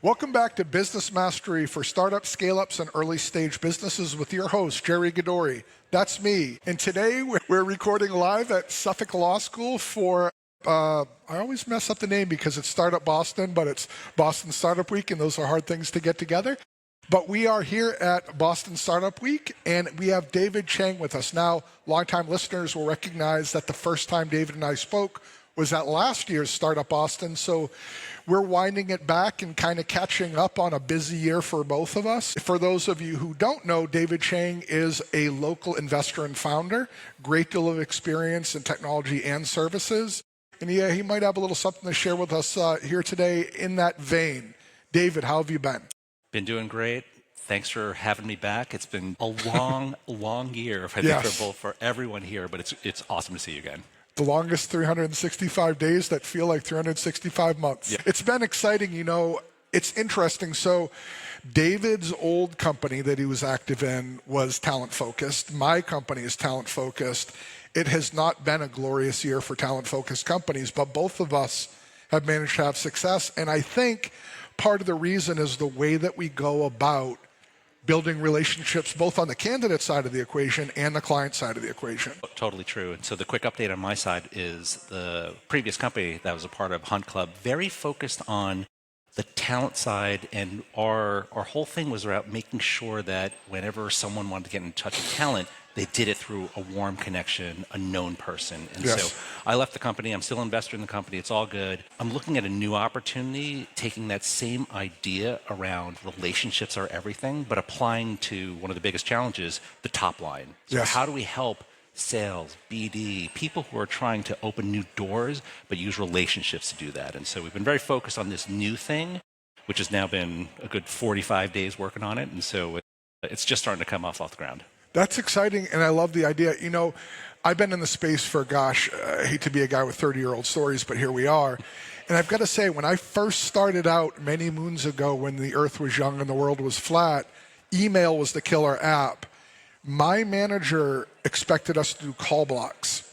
Welcome back to Business Mastery for Startups, Scale-Ups, and Early Stage Businesses with your host, Jerry Gadori. That's me. And today we're recording live at Suffolk Law School for, I always mess up the name because it's Startup Boston, but it's Boston Startup Week, and those are hard things to get together. But we are here at Boston Startup Week, and we have David Chang with us. Now, longtime listeners will recognize that the first time David and I spoke was at last year's Startup Boston, so we're winding it back and kind of catching up on a busy year for both of us. For those of you who don't know, David Chang is a local investor and founder, great deal of experience in technology and services, and yeah, he might have a little something to share with us here today in that vein. David, how have you been? Been doing great. Thanks for having me back. It's been a long, long year, I think, for everyone here, but it's awesome to see you again. The longest 365 days that feel like 365 months. Yeah. It's been exciting. You know, it's interesting. So David's old company that he was active in was talent focused. My company is talent focused. It has not been a glorious year for talent focused companies, but both of us have managed to have success. And I think part of the reason is the way that we go about building relationships both on the candidate side of the equation and the client side of the equation. Totally true. And so the quick update on my side is the previous company that was a part of Hunt Club, very focused on the talent side, and our whole thing was about making sure that whenever someone wanted to get in touch with talent, they did it through a warm connection, a known person. And so I left the company. I'm still an investor in the company. It's all good. I'm looking at a new opportunity, taking that same idea around relationships are everything, but applying to one of the biggest challenges, the top line. So how do we help sales, BD, people who are trying to open new doors, but use relationships to do that? And so we've been very focused on this new thing, which has now been a good 45 days working on it. And so it's just starting to come off the ground. That's exciting, and I love the idea. You know, I've been in the space for, gosh, I hate to be a guy with 30-year-old stories, but here we are. And I've got to say, when I first started out many moons ago when the earth was young and the world was flat, email was the killer app. My manager expected us to do call blocks,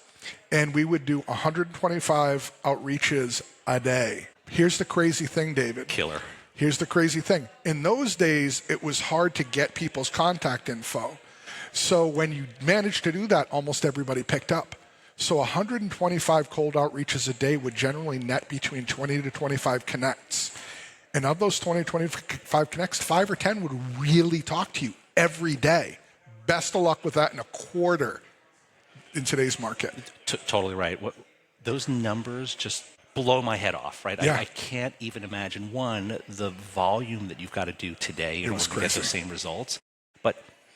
and we would do 125 outreaches a day. Here's the crazy thing, David. Killer. Here's the crazy thing. In those days, it was hard to get people's contact info. So when you managed to do that, almost everybody picked up. So 125 cold outreaches a day would generally net between 20 to 25 connects. And of those 20 to 25 connects, 5 or 10 would really talk to you every day. Best of luck with that in a quarter in today's market. Totally right. Those numbers just blow my head off, right? Yeah. I can't even imagine, one, the volume that you've got to do today in order to get those same results. But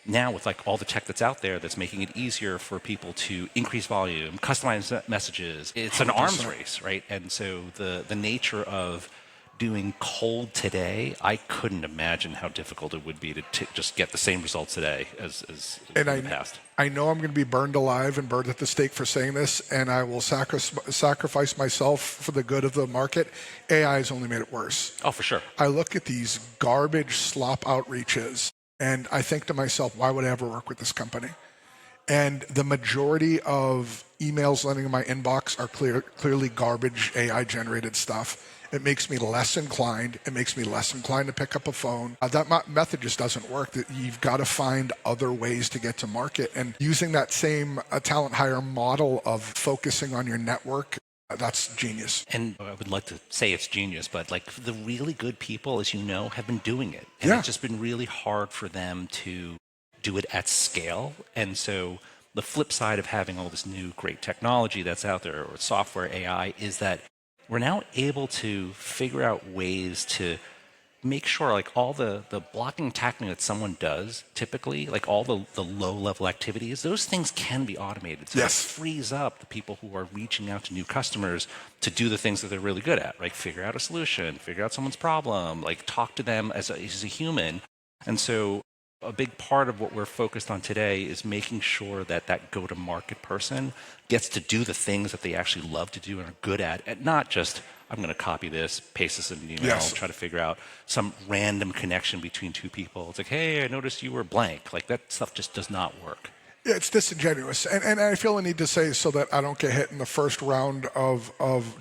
now with like all the tech that's out there that's making it easier for people to increase volume, customize messages, it's an 100%. Arms race, right? And so the nature of doing cold today, I couldn't imagine how difficult it would be to just get the same results today as in the past. I know I'm going to be burned alive and burned at the stake for saying this, and I will sacrifice myself for the good of the market. AI has only made it worse. Oh, for sure. I look at these garbage slop outreaches, and I think to myself, why would I ever work with this company? And the majority of emails landing in my inbox are clearly garbage AI-generated stuff. It makes me less inclined. It makes me less inclined to pick up a phone. That method just doesn't work. That you've got to find other ways to get to market. And using that same talent hire model of focusing on your network, that's genius. And I would like to say it's genius, but like the really good people, as you know, have been doing it. And it's just been really hard for them to do it at scale. And so the flip side of having all this new great technology that's out there, or software, AI, is that we're now able to figure out ways to make sure like all the blocking and tackling that someone does typically, like all the low-level activities, those things can be automated. So it frees up the people who are reaching out to new customers to do the things that they're really good at, right? Figure out a solution, figure out someone's problem, like talk to them as a human. And so a big part of what we're focused on today is making sure that that go-to-market person gets to do the things that they actually love to do and are good at, and not just, I'm going to copy this, paste this in an email, try to figure out some random connection between two people. It's like, hey, I noticed you were blank. Like that stuff just does not work. Yeah, it's disingenuous. And I feel a need to say, so that I don't get hit in the first round of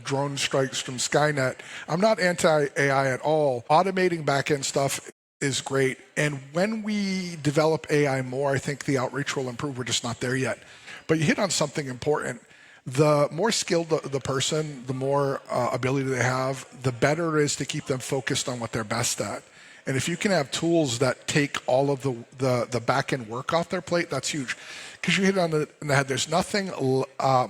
drone strikes from Skynet, I'm not anti-AI at all. Automating back-end stuff is great. And when we develop AI more, I think the outreach will improve. We're just not there yet. But you hit on something important. The more skilled the person, the more ability they have, the better it is to keep them focused on what they're best at. And if you can have tools that take all of the back-end work off their plate, that's huge. Because you hit on the head, there's nothing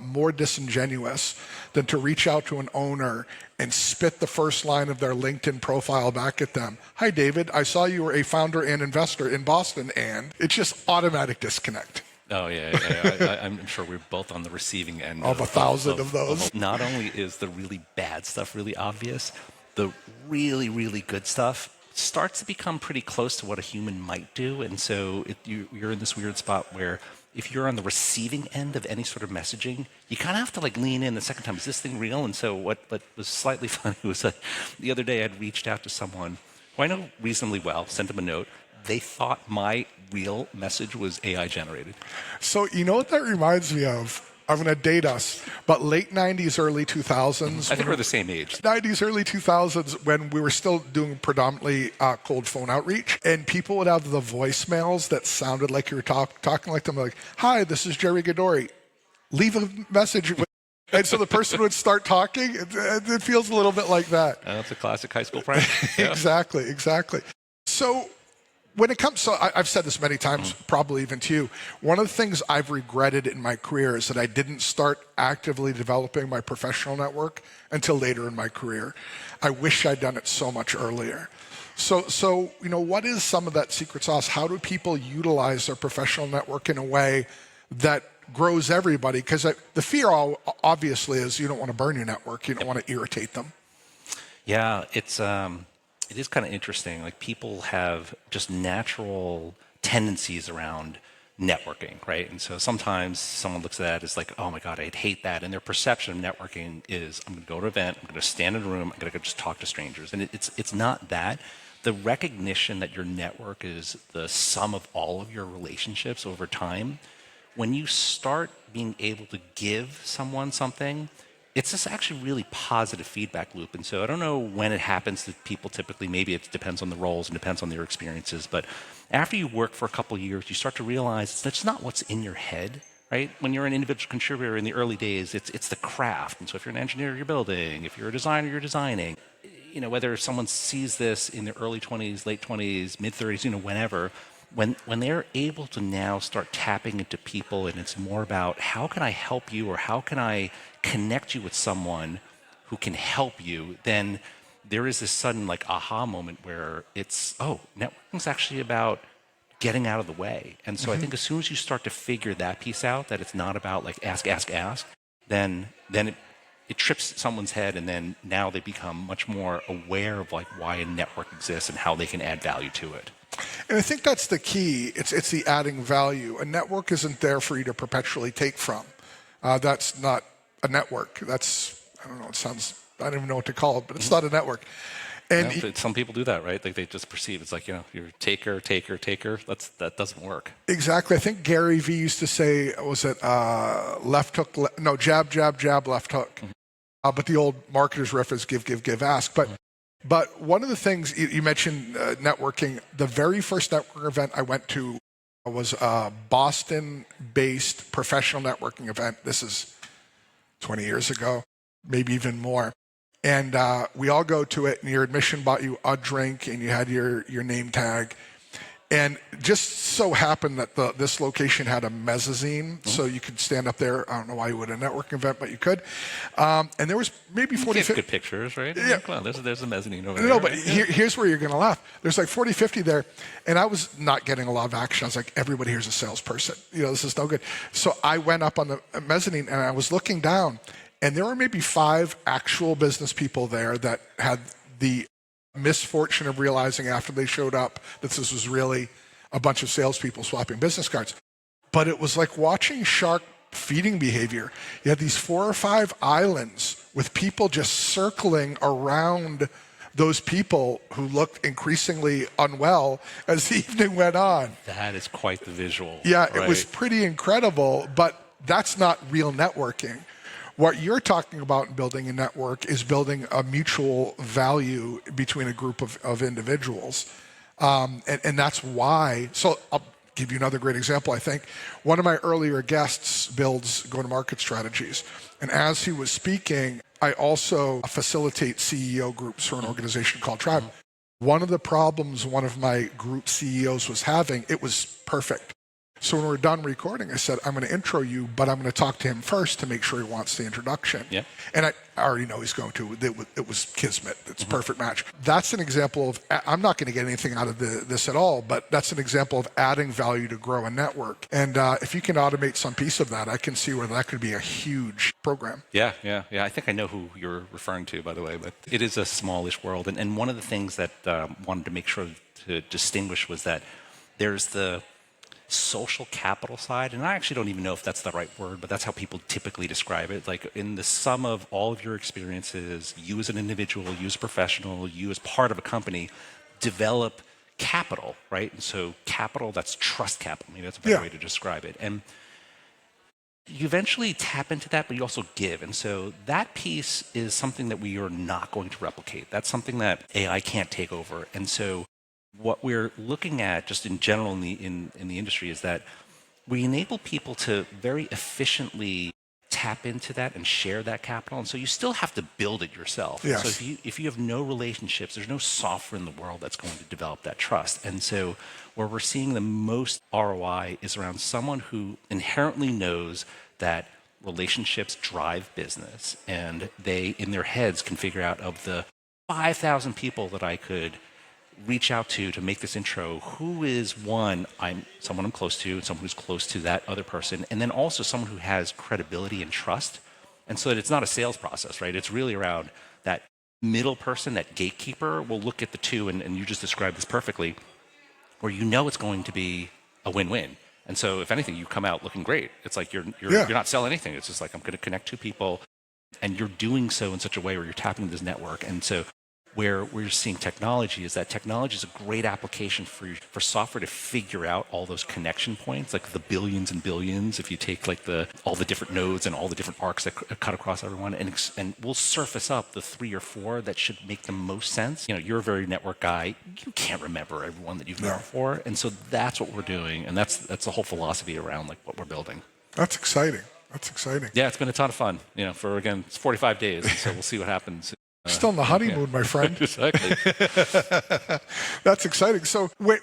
more disingenuous than to reach out to an owner and spit the first line of their LinkedIn profile back at them. Hi, David. I saw you were a founder and investor in Boston, and it's just automatic disconnect. Oh, yeah. I'm sure we're both on the receiving end of 1,000 of those. Not only is the really bad stuff really obvious, the really, really good stuff starts to become pretty close to what a human might do. And so you're in this weird spot where if you're on the receiving end of any sort of messaging, you kind of have to like lean in the second time. Is this thing real? And so what was slightly funny was that the other day I'd reached out to someone who I know reasonably well, sent them a note. They thought my real message was AI generated. So you know what that reminds me of? I'm going to date us, but late 90s, early 2000s. I think we're the same age. 90s, early 2000s, when we were still doing predominantly cold phone outreach, and people would have the voicemails that sounded like you were talking like them, like, "Hi, this is Jerry Gadori. Leave a message." And so the person would start talking. It feels a little bit like that. That's a classic high school prank. Yeah. Exactly. So when it comes, so I've said this many times, probably even to you, one of the things I've regretted in my career is that I didn't start actively developing my professional network until later in my career. I wish I'd done it so much earlier. So what is some of that secret sauce? How do people utilize their professional network in a way that grows everybody? Because the fear obviously is you don't want to burn your network. You don't want to irritate them. Yeah, it is kind of interesting. Like people have just natural tendencies around networking, right? And so sometimes someone looks at that as like, oh my God, I'd hate that. And their perception of networking is I'm going to go to an event, I'm going to stand in a room, I'm going to go just talk to strangers. And it's not that. The recognition that your network is the sum of all of your relationships over time, when you start being able to give someone something, it's just actually really positive feedback loop. And so I don't know when it happens to people typically. Maybe it depends on the roles and depends on their experiences. But after you work for a couple of years, you start to realize that's not what's in your head, right? When you're an individual contributor in the early days, it's the craft. And so if you're an engineer, you're building. If you're a designer, you're designing. Whether someone sees this in their early 20s, late 20s, mid 30s, whenever, when they're able to now start tapping into people and it's more about how can I help you or how can I connect you with someone who can help you, then there is this sudden like aha moment where it's, networking's actually about getting out of the way. And so I think as soon as you start to figure that piece out, that it's not about like ask, then it trips someone's head, and then now they become much more aware of like why a network exists and how they can add value to it. And I think that's the key. It's the adding value. A network isn't there for you to perpetually take from. That's not a network. That's, I don't know, I don't even know what to call it, but it's not a network. And some people do that, right? Like they just perceive it's like, you're taker. That doesn't work. Exactly. I think Gary Vee used to say, was it left hook, jab, left hook. But the old marketer's riff is give, ask. But one of the things you mentioned, networking, the very first networking event I went to was a Boston-based professional networking event. This is 20 years ago, maybe even more. And we all go to it, and your admission bought you a drink, and you had your name tag. And just so happened that this location had a mezzanine, so you could stand up there. I don't know why you would at a networking event, but you could. And there was maybe 40, 50. Good pictures, right? Yeah. Well, there's a mezzanine over there. No, but right? here's where you're going to laugh. There's like 40, 50 there, and I was not getting a lot of action. I was like, everybody here's a salesperson. This is no good. So I went up on the mezzanine, and I was looking down, and there were maybe 5 actual business people there that had the misfortune of realizing after they showed up that this was really a bunch of salespeople swapping business cards. But it was like watching shark feeding behavior. You had these 4 or 5 islands with people just circling around those people who looked increasingly unwell as the evening went on. That is quite the visual. Yeah, right? It was pretty incredible, but that's not real networking. What you're talking about in building a network is building a mutual value between a group of individuals. And that's why, so I'll give you another great example. I think one of my earlier guests builds go-to-market strategies. And as he was speaking, I also facilitate CEO groups for an organization called Tribe. One of the problems one of my group CEOs was having, it was perfect. So when we're done recording, I said, I'm going to intro you, but I'm going to talk to him first to make sure he wants the introduction. Yeah. And I already know he's going to. It was kismet. It's a perfect match. That's an example of, I'm not going to get anything out of this at all, but that's an example of adding value to grow a network. And if you can automate some piece of that, I can see where that could be a huge program. Yeah. I think I know who you're referring to, by the way, but it is a smallish world. And one of the things that wanted to make sure to distinguish was that there's the social capital side, and I actually don't even know if that's the right word, but that's how people typically describe it. Like in the sum of all of your experiences, you as an individual, you as a professional, you as part of a company, develop capital, right? And so capital, that's trust capital. Maybe that's a better way to describe it. And you eventually tap into that, but you also give. And so that piece is something that we are not going to replicate. That's something that AI can't take over. And so what we're looking at just in general in the industry is that we enable people to very efficiently tap into that and share that capital. And so you still have to build it yourself. Yes. So if you have no relationships, there's no software in the world that's going to develop that trust. And so where we're seeing the most ROI is around someone who inherently knows that relationships drive business, and they in their heads can figure out, of the 5,000 people that I could reach out to make this intro, who is someone I'm close to, and someone who's close to that other person, and then also someone who has credibility and trust. And so that it's not a sales process, right? It's really around that middle person, that gatekeeper will look at the two, and you just described this perfectly, where you know it's going to be a win-win. And so if anything, you come out looking great. It's like you're not selling anything. It's just like, I'm going to connect two people, and you're doing so in such a way where you're tapping into this network. And so where we're seeing technology is that technology is a great application for software to figure out all those connection points, like the billions and billions. If you take like all the different nodes and all the different arcs that cut across everyone, and we'll surface up the 3 or 4 that should make the most sense. You're a very network guy. You can't remember everyone that you've met before, and so that's what we're doing, and that's the whole philosophy around like what we're building. That's exciting. Yeah, it's been a ton of fun. It's 45 days, and so we'll see what happens. Still in the honeymoon, my friend. Exactly. That's exciting. So wait,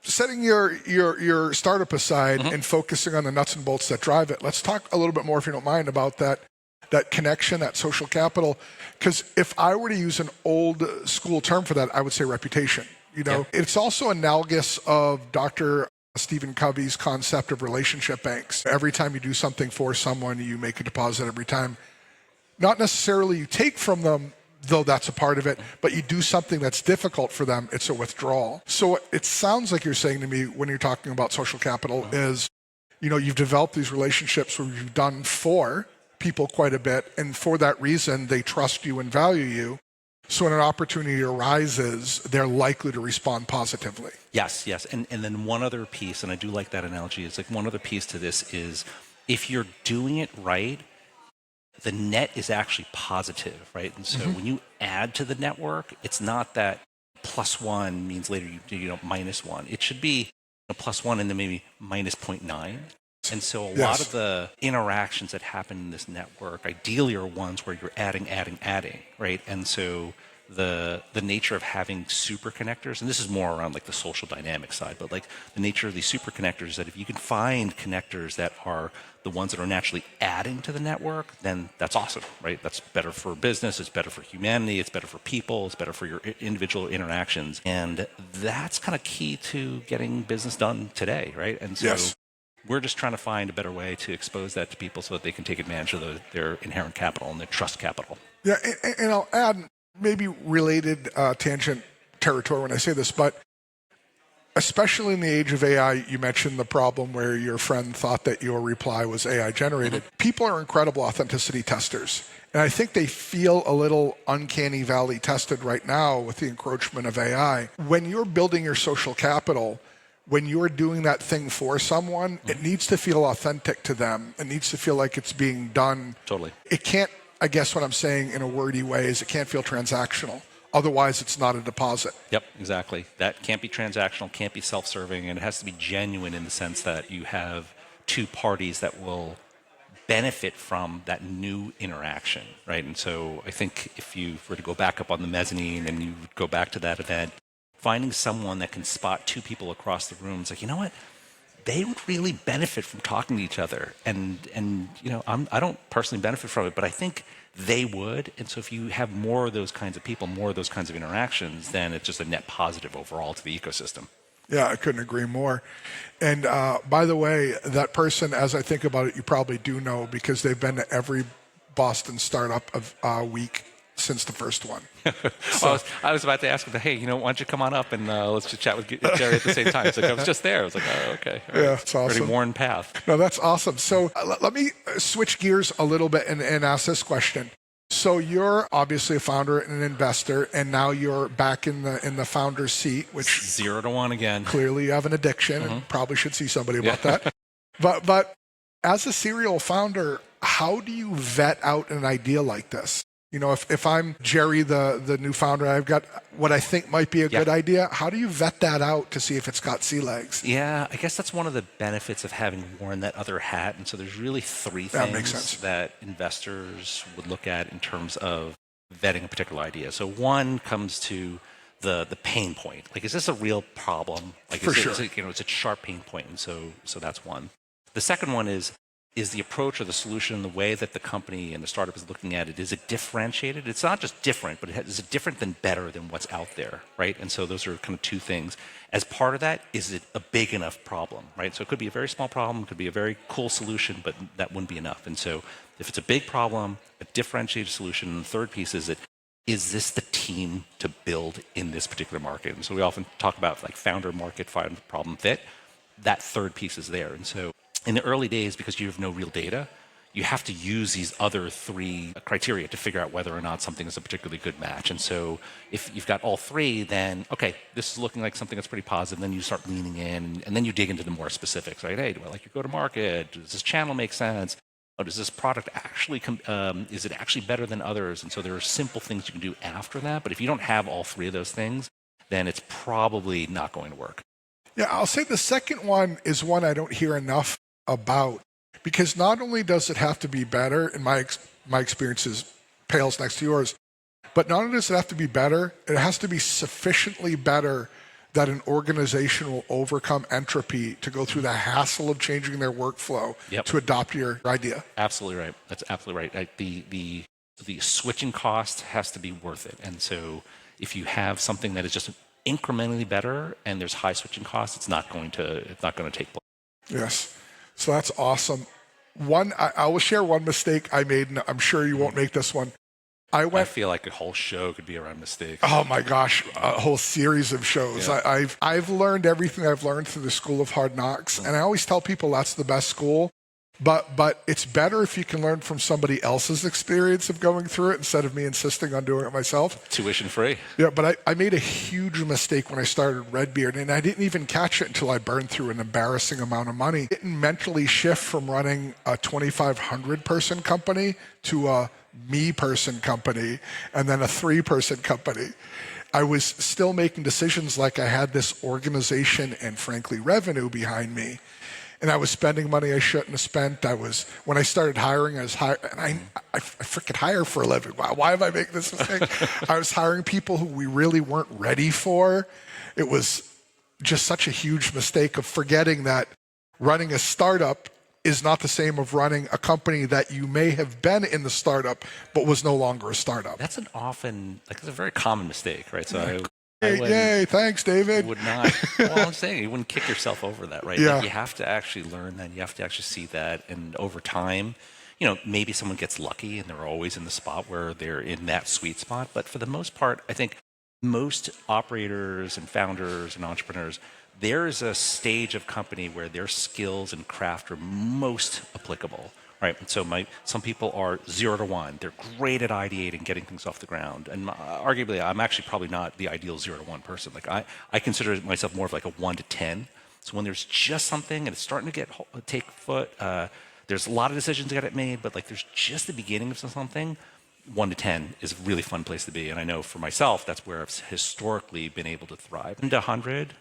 setting your startup aside and focusing on the nuts and bolts that drive it, let's talk a little bit more, if you don't mind, about that connection, that social capital. Because if I were to use an old school term for that, I would say reputation. It's also analogous of Dr. Stephen Covey's concept of relationship banks. Every time you do something for someone, you make a deposit every time. Not necessarily you take from them, though that's a part of it, but you do something that's difficult for them, it's a withdrawal. So it sounds like you're saying to me, when you're talking about social capital, is, you've developed these relationships where you've done for people quite a bit, and for that reason, they trust you and value you. So when an opportunity arises, they're likely to respond positively. Yes. And then one other piece, and I do like that analogy, is like one other piece to this is, if you're doing it right, the net is actually positive, right? And so when you add to the network, it's not that +1 means later you -1. It should be +1 and then maybe -0.9. And so a lot of the interactions that happen in this network ideally are ones where you're adding, right? And so the nature of having super connectors, and this is more around like the social dynamic side, but like the nature of these super connectors, that if you can find connectors that are the ones that are naturally adding to the network, then that's awesome, right? That's better for business, it's better for humanity, it's better for people, it's better for your individual interactions. And that's kind of key to getting business done today, right? And so we're just trying to find a better way to expose that to people so that they can take advantage of their inherent capital and their trust capital. Yeah, and I'll add maybe related tangent territory when I say this, but especially in the age of AI, you mentioned the problem where your friend thought that your reply was AI generated. People are incredible authenticity testers. And I think they feel a little uncanny valley tested right now with the encroachment of AI. When you're building your social capital, when you're doing that thing for someone, it needs to feel authentic to them. It needs to feel like it's being done. Totally. It can't, I guess what I'm saying in a wordy way is it can't feel transactional. Otherwise, it's not a deposit. Yep, exactly. That can't be transactional, can't be self-serving, and it has to be genuine in the sense that you have two parties that will benefit from that new interaction, right? And so I think if you were to go back up on the mezzanine and you go back to that event, finding someone that can spot two people across the room, it's like, you know what? They would really benefit from talking to each other. And you know, I don't personally benefit from it, but I think they would. And so if you have more of those kinds of people, more of those kinds of interactions, then it's just a net positive overall to the ecosystem. Yeah, I couldn't agree more. And by the way, that person, as I think about it, you probably do know because they've been to every Boston startup of week since the first one. So, well, I was about to ask him, hey, you know, why don't you come on up and let's just chat with Jerry at the same time. It's like, I was just there. I was like, oh, okay. All right. Yeah, it's awesome. Pretty worn path. No, that's awesome. So let me switch gears a little bit and ask this question. So you're obviously a founder and an investor, and now you're back in the founder's seat, which 0 to 1 again. Clearly you have an addiction and probably should see somebody about that. But as a serial founder, how do you vet out an idea like this? You know, if I'm Jerry, the new founder, I've got what I think might be a good idea. How do you vet that out to see if it's got sea legs? Yeah, I guess that's one of the benefits of having worn that other hat. And so there's really three things that investors would look at in terms of vetting a particular idea. So one comes to the pain point. Like, is this a real problem? Like, For sure. It's a sharp pain point. And so that's one. The second one is the approach or the solution, the way that the company and the startup is looking at it, is it differentiated? It's not just different, but is it different than better than what's out there, right? And so those are kind of two things. As part of that, is it a big enough problem, right? So it could be a very small problem, it could be a very cool solution, but that wouldn't be enough. And so if it's a big problem, a differentiated solution, and the third piece is this the team to build in this particular market? And so we often talk about like founder market, founder problem fit. That third piece is there. And so in the early days, because you have no real data, you have to use these other three criteria to figure out whether or not something is a particularly good match. And so if you've got all three, then, okay, this is looking like something that's pretty positive. Then you start leaning in, and then you dig into the more specifics, right? Hey, do I like your go-to-market? Does this channel make sense? Oh, does this product actually, is it actually better than others? And so there are simple things you can do after that. But if you don't have all three of those things, then it's probably not going to work. Yeah, I'll say the second one is one I don't hear enough about, because not only does it have to be better, and my experience pales next to yours, but not only does it have to be better, it has to be sufficiently better that an organization will overcome entropy to go through the hassle of changing their workflow to adopt your idea. Absolutely right. That's absolutely right. The switching cost has to be worth it. And so if you have something that is just incrementally better and there's high switching costs, it's not going to take place. Yes. So that's awesome. I will share one mistake I made, and I'm sure you won't make this one. I feel like a whole show could be around mistakes. Oh my gosh, a whole series of shows. Yeah. I've learned everything I've learned through the School of Hard Knocks, and I always tell people that's the best school. But it's better if you can learn from somebody else's experience of going through it instead of me insisting on doing it myself. Tuition free. Yeah, but I made a huge mistake when I started Redbeard, and I didn't even catch it until I burned through an embarrassing amount of money. I didn't mentally shift from running a 2,500 person company to a me person company and then a 3-person company. I was still making decisions like I had this organization and frankly revenue behind me. And I was spending money I shouldn't have spent. When I started hiring, I freaking hire for a living. Why have I made this mistake? I was hiring people who we really weren't ready for. It was just such a huge mistake of forgetting that running a startup is not the same of running a company that you may have been in the startup, but was no longer a startup. That's it's a very common mistake, right? So Yay, thanks, David. Would not. Well, I'm saying you wouldn't kick yourself over that, right? Yeah. Like you have to actually learn that. You have to actually see that. And over time, maybe someone gets lucky and they're always in the spot where they're in that sweet spot. But for the most part, I think most operators and founders and entrepreneurs, there is a stage of company where their skills and craft are most applicable, right? And so some people are 0 to 1. They're great at ideating, getting things off the ground. And arguably, I'm actually probably not the ideal 0 to 1 person. Like I consider myself more of like a 1 to 10. So when there's just something and it's starting to take foot, there's a lot of decisions that get made, but like there's just the beginning of something. 1 to 10 is a really fun place to be. And I know for myself, that's where I've historically been able to thrive. And to 100,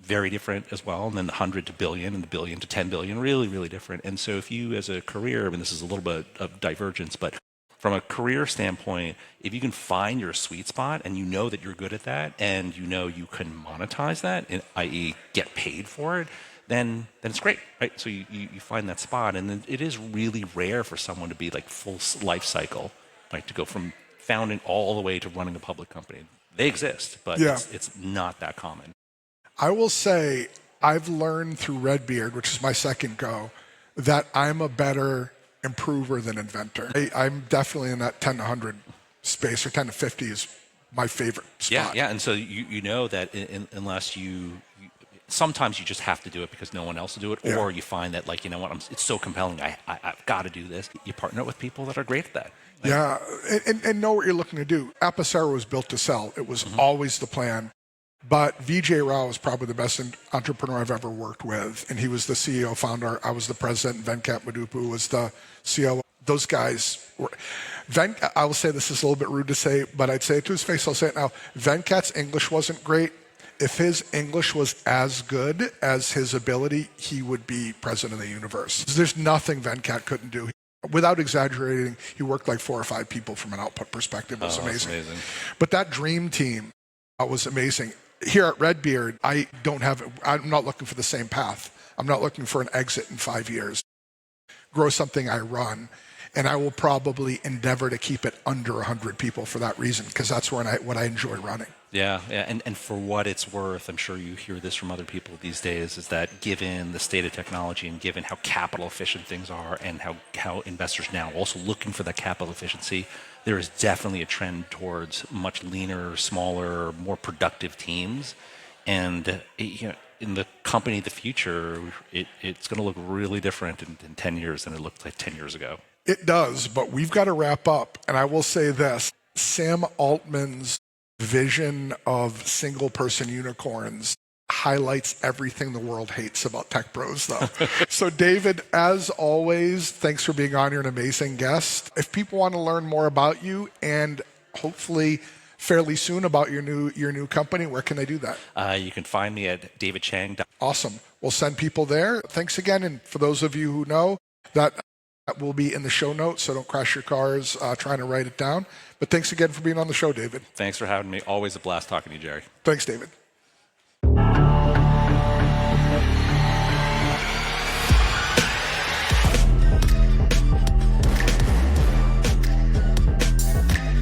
very different as well. And then the 100 to billion and the billion to 10 billion, really, really different. And so if you as a career, I mean, this is a little bit of divergence, but from a career standpoint, if you can find your sweet spot and you know that you're good at that and you know you can monetize that, i.e. get paid for it, then it's great, right? So you find that spot. And then it is really rare for someone to be like full life cycle, like to go from founding all the way to running a public company. They exist, but it's not that common. I will say I've learned through Redbeard, which is my second go, that I'm a better improver than inventor. I'm definitely in that 10 to 100 space, or 10 to 50 is my favorite spot. Yeah. And so you know that unless sometimes you just have to do it because no one else will do it, or you find that like, you know what, it's so compelling, I've got to do this. You partner up with people that are great at that. Like, yeah, and know what you're looking to do. Apicera was built to sell. It was always the plan. But Vijay Rao is probably the best entrepreneur I've ever worked with. And he was the CEO, founder. I was the president. Venkat Madupu was the CEO. Those guys were... I will say this is a little bit rude to say, but I'd say it to his face. I'll say it now. Venkat's English wasn't great. If his English was as good as his ability, he would be president of the universe. There's nothing Venkat couldn't do. Without exaggerating, he worked like 4 or 5 people from an output perspective. It was amazing. But that dream team was amazing. Here at Redbeard, I'm not looking for the same path. I'm not looking for an exit in 5 years. Grow something I run, and I will probably endeavor to keep it under 100 people for that reason, because that's what I enjoy running. Yeah. And for what it's worth, I'm sure you hear this from other people these days, is that given the state of technology and given how capital efficient things are and how investors now are also looking for that capital efficiency, there is definitely a trend towards much leaner, smaller, more productive teams. And in the company of the future, it's going to look really different in 10 years than it looked like 10 years ago. It does, but we've got to wrap up. And I will say this, Sam Altman's vision of single-person unicorns highlights everything the world hates about tech bros, though. So, David, as always, thanks for being on. You're an amazing guest. If people want to learn more about you and hopefully fairly soon about your new company, where can they do that? You can find me at davidchang.com. Awesome. We'll send people there. Thanks again. And for those of you who know, that will be in the show notes, so don't crash your cars trying to write it down. But thanks again for being on the show, David. Thanks for having me. Always a blast talking to you, Jerry. Thanks, David.